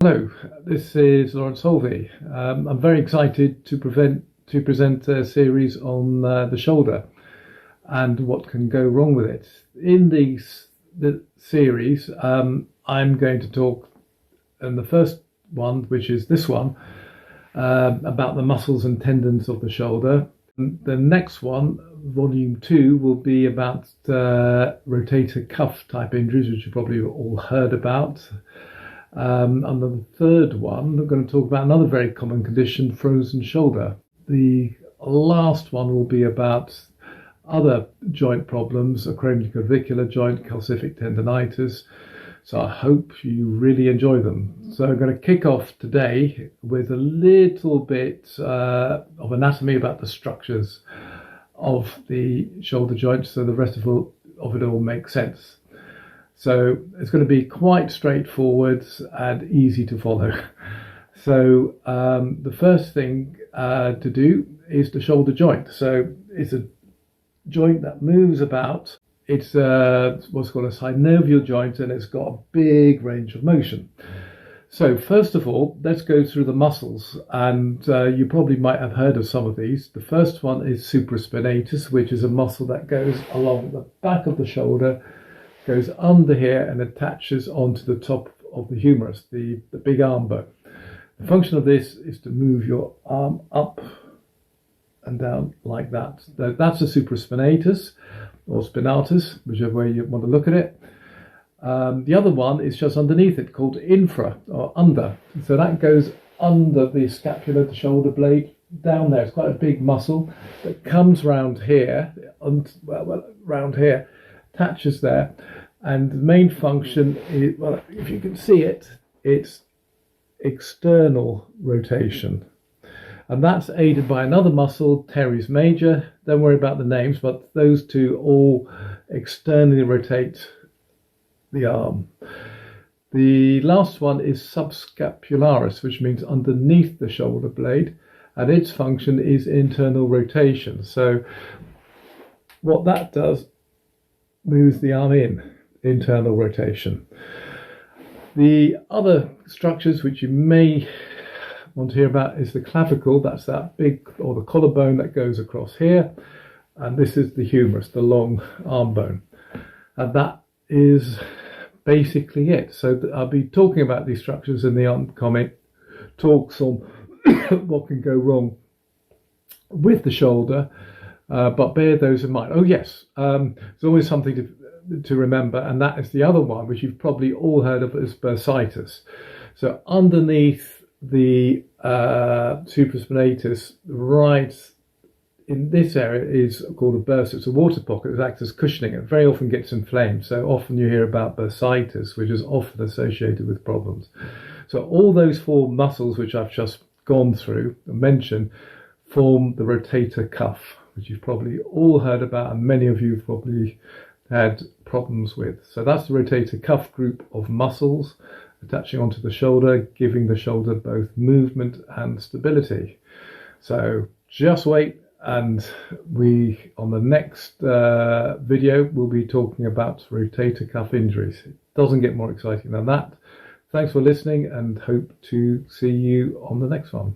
Hello, this is Lawrence Holvey. I'm very excited to present a series on the shoulder and what can go wrong with it. In the series, I'm going to talk in the first one, which is this one, about the muscles and tendons of the shoulder. The next one, volume 2, will be about rotator cuff type injuries, which you probably all heard about. And the third one, we're going to talk about another very common condition, frozen shoulder. The last one will be about other joint problems, acromioclavicular joint, calcific tendonitis. So I hope you really enjoy them. So I'm going to kick off today with a little bit of anatomy about the structures of the shoulder joint, so the rest of it all makes sense. So it's going to be quite straightforward and easy to follow. So the first thing to do is the shoulder joint. So it's a joint that moves about. It's what's called a synovial joint, and it's got a big range of motion. So first of all, let's go through the muscles, and you probably might have heard of some of these. The first one is supraspinatus, which is a muscle that goes along the back of the shoulder, goes under here and attaches onto the top of the humerus, the big arm bone. The function of this is to move your arm up and down like that. That's a supraspinatus or spinatus, whichever way you want to look at it. The other one is just underneath it, called infra or under. So that goes under the scapula, the shoulder blade, down there. It's quite a big muscle that comes round here, round here, attaches there, and the main function is, well, if you can see it, it's external rotation, and that's aided by another muscle, teres major. Don't worry about the names, but those two all externally rotate the arm. The last one is subscapularis, which means underneath the shoulder blade, and its function is internal rotation. So what that does, moves the arm in, internal rotation. The other structures which you may want to hear about is the clavicle. That's that big, or the collarbone that goes across here, and this is the humerus, the long arm bone, and that is basically it. So I'll be talking about these structures in the upcoming talks on what can go wrong with the shoulder. But bear those in mind. Oh yes, there's always something to remember, and that is the other one, which you've probably all heard of as bursitis. So underneath the supraspinatus, right in this area, is called a bursa. It's a water pocket that acts as cushioning. It very often gets inflamed. So often you hear about bursitis, which is often associated with problems. So all those four muscles which I've just gone through and mentioned form the rotator cuff, which you've probably all heard about, and many of you have probably had problems with. So that's the rotator cuff group of muscles attaching onto the shoulder, giving the shoulder both movement and stability. So just wait, and we, on the next video, will be talking about rotator cuff injuries. It doesn't get more exciting than that. Thanks for listening, and hope to see you on the next one.